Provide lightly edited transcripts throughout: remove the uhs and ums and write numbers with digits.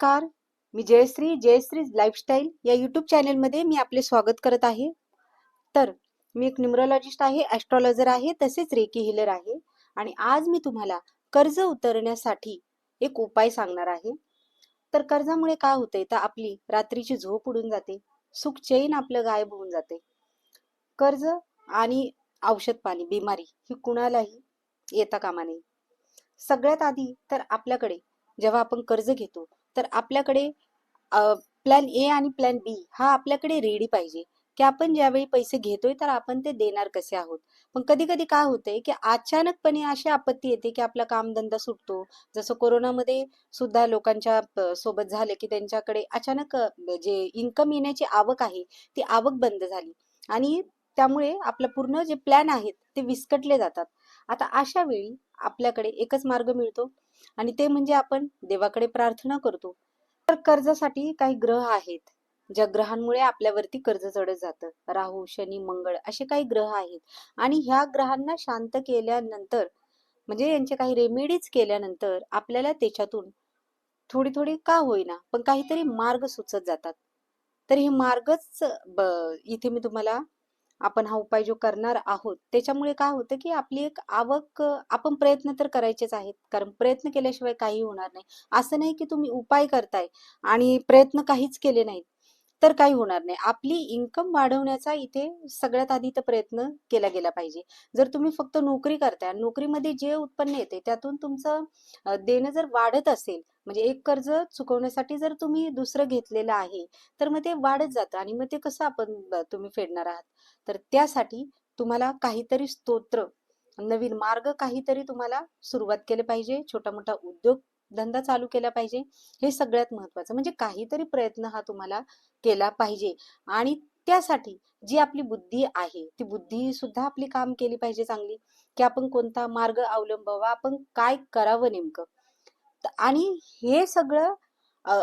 नमस्कार. मी जयश्री लाईफस्टाईल या यूट्यूब चॅनलमध्ये मी आपले स्वागत करत आहे. तर मी एक न्यूमरोलॉजिस्ट आहे, ॲस्ट्रॉलॉजर आहे, तसेच रेकी हीलर आहे. आणि आज मी तुम्हाला कर्ज उतरण्यासाठी एक उपाय सांगणार आहे. तर कर्जामुळे काय होतंय, तर आपली रात्रीची झोप उडून जाते, सुख चैन आपलं गायब होऊन जाते. कर्ज आणि औषध पाणी, बिमारी ही कुणालाही येता कामा नये. सगळ्यात आधी तर आपल्याकडे जेव्हा आपण कर्ज घेतो तर आपल्याकडे प्लॅन ए आणि प्लॅन बी हा आपल्याकडे रेडी पाहिजे, की आपण ज्यावेळी पैसे घेतोय तर आपण ते देणार कसे आहोत. पण कधी कधी काय होतंय की अचानकपणे अशी आपत्ती येते की आपला कामधंदा सुटतो. जसं कोरोनामध्ये सुद्धा लोकांच्या सोबत झालं की त्यांच्याकडे अचानक जे इन्कम येण्याची आवक आहे ती आवक बंद झाली आणि त्यामुळे आपलं पूर्ण जे प्लॅन आहेत ते विस्कटले जातात. आता अशा वेळी आपल्याकडे एकच मार्ग मिळतो आणि ते म्हणजे आपण देवाकडे प्रार्थना करतो. तर कर्जासाठी काही ग्रह आहेत, ज्या ग्रहांमुळे आपल्यावरती कर्ज चढत जातं. राहू, शनी, मंगळ असे काही ग्रह आहेत आणि ह्या ग्रहांना शांत केल्यानंतर म्हणजे यांचे काही रेमेडीज केल्यानंतर आपल्याला त्याच्यातून थोडी थोडी का होईना पण काहीतरी मार्ग सुचत जातात. तर हे मार्गच इथे मी तुम्हाला आपण हा उपाय जो करणार आहोत त्याच्यामुळे काय होतं की आपली एक आवक आपण प्रयत्न तर करायचेच आहेत, कारण प्रयत्न केल्याशिवाय काही होणार नाही. असं नाही की तुम्ही उपाय करताय आणि प्रयत्न काहीच केले नाहीत तर काही होणार नाही. आपली इन्कम वाढवण्याचा इथे सगळ्यात आधी तर प्रयत्न केला गेला पाहिजे. जर तुम्ही फक्त नोकरी करताय, नोकरीमध्ये जे उत्पन्न येते त्यातून तुमचं देणं जर वाढत असेल, म्हणजे एक कर्ज चुकवण्यासाठी जर तुम्ही दुसरं घेतलेलं आहे तर मग ते वाढत जातं आणि मग ते कसं तुम्ही फेडणार आहात. तर त्यासाठी तुम्हाला काहीतरी स्तोत्र, नवीन मार्ग काहीतरी तुम्हाला सुरुवात केली पाहिजे. छोटा मोठा उद्योग धंदा चालू केला पाहिजे. हे सगळ्यात महत्वाचं, म्हणजे काहीतरी प्रयत्न हा तुम्हाला केला पाहिजे. आणि त्यासाठी जी आपली बुद्धी आहे ती बुद्धी सुद्धा आपली काम केली पाहिजे चांगली, की आपण कोणता मार्ग अवलंबावा, आपण काय करावं नेमकं. आणि हे सगळं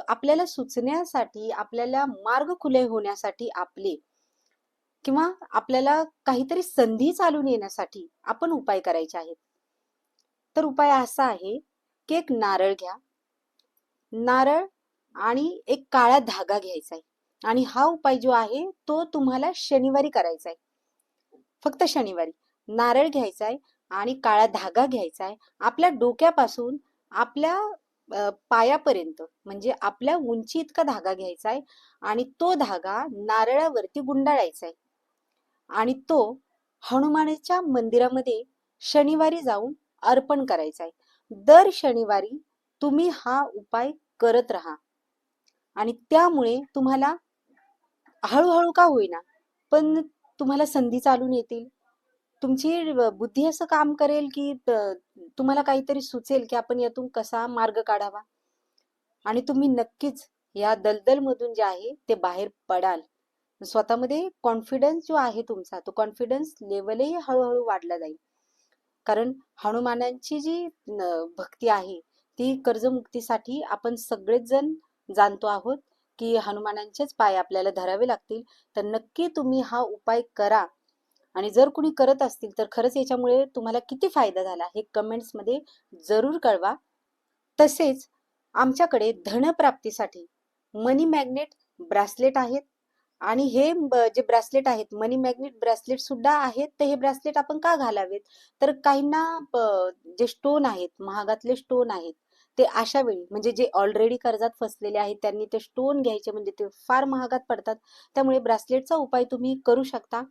आपल्याला सुचण्यासाठी, आपल्याला मार्ग खुले होण्यासाठी आपले किंवा आपल्याला काहीतरी संधी चालून येण्यासाठी आपण उपाय करायचे आहेत. तर उपाय असा आहे की एक नारळ घ्या, नारळ आणि एक काळा धागा घ्यायचा आहे. आणि हा उपाय जो आहे तो तुम्हाला शनिवारी करायचा आहे, फक्त शनिवारी. नारळ घ्यायचा आहे आणि काळा धागा घ्यायचा आहे. आपल्या डोक्यापासून आपल्या पायापर्यंत म्हणजे आपल्या उंची इतका धागा घ्यायचा आहे आणि तो धागा नारळावरती गुंडाळायचा आहे आणि तो हनुमानाच्या मंदिरामध्ये शनिवारी जाऊन अर्पण करायचा आहे. दर शनिवारी तुम्ही हा उपाय करत राहा आणि त्यामुळे तुम्हाला हळूहळू का होईना पण तुम्हाला संधी चालून येतील. तुमची बुद्धी असं काम करेल की तुम्हाला काहीतरी सुचेल की आपण यातून कसा मार्ग काढावा आणि तुम्ही नक्कीच या दलदल मधून जे आहे ते बाहेर पडाल. स्वतःमध्ये कॉन्फिडन्स जो आहे तुमचा, तो कॉन्फिडन्स लेवलही हळूहळू वाढला जाईल. कारण हनुमानांची जी भक्ती आहे ती कर्जमुक्तीसाठी आपण सगळेच जण जाणतो आहोत की हनुमानांचेच पाय आपल्याला धरावे लागतील. तर नक्की तुम्ही हा उपाय करा आणि जर कुणी करत असतील तर खरंच याच्यामुळे तुम्हाला किती फायदा झाला हे कमेंट्स मध्ये जरूर कळवा. तसेच आमच्याकडे धनप्राप्तीसाठी मनी मॅग्नेट ब्रासलेट आहेत आणि हे जे ब्रासलेट आहेत मनी मॅग्नेट ब्रासलेट सुद्धा आहेत. तर हे ब्रासलेट आपण का घालावेत, तर काहींना जे स्टोन आहेत, महागातले स्टोन आहेत, ते अशा वेळी म्हणजे जे ऑलरेडी कर्जात फसलेले आहेत त्यांनी ते स्टोन घ्यायचे, म्हणजे ते फार महागात पडतात. त्यामुळे ब्रासलेटचा उपाय तुम्ही करू शकता.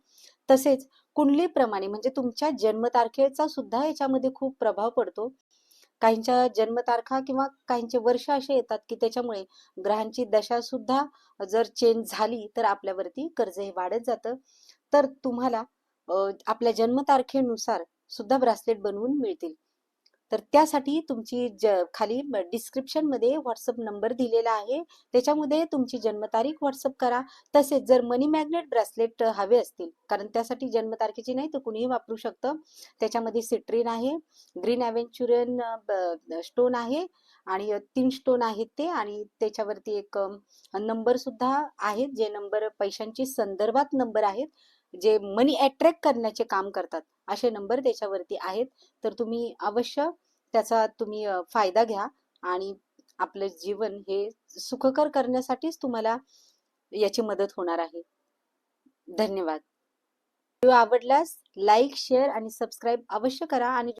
तसेच कुंडलीप्रमाणे म्हणजे तुमच्या जन्मतारखेचा सुद्धा याच्यामध्ये खूप प्रभाव पडतो. काहींच्या जन्मतारखा किंवा काहींचे वर्ष असे येतात की त्याच्यामुळे ग्रहांची दशा सुद्धा जर चेंज झाली तर आपल्यावरती कर्ज हे वाढत जातं. तर तुम्हाला आपल्या जन्मतारखेनुसार सुद्धा ब्रासलेट बनवून मिळतील. तर त्यासाठी तुमची खाली डिस्क्रिप्शन मध्ये व्हॉट्सअप नंबर दिलेला आहे, त्याच्यामध्ये तुमची जन्मतारीख व्हॉट्सअप करा. तसेच जर मनी मॅग्नेट ब्रासलेट हवे असतील, कारण त्यासाठी जन्मतारखेची नाही तर कुणीही वापरू शकतं, त्याच्यामध्ये सिट्रीन आहे, ग्रीन ॲव्हेंच्युरियन स्टोन आहे आणि 3 स्टोन आहेत ते, आणि त्याच्यावरती एक नंबर सुद्धा आहेत, जे नंबर पैशांची संदर्भात नंबर आहेत, जे मनी अट्रॅक्ट करण्याचे काम करतात, असे नंबर त्याच्यावरती आहेत. तर तुम्ही अवश्य त्याचा तुम्ही फायदा घ्या आणि आपलं जीवन हे सुखकर करण्यासाठीच तुम्हाला याची मदत होणार आहे. धन्यवाद. व्हिडिओ आवडल्यास लाईक, शेअर आणि सबस्क्राईब अवश्य करा आणि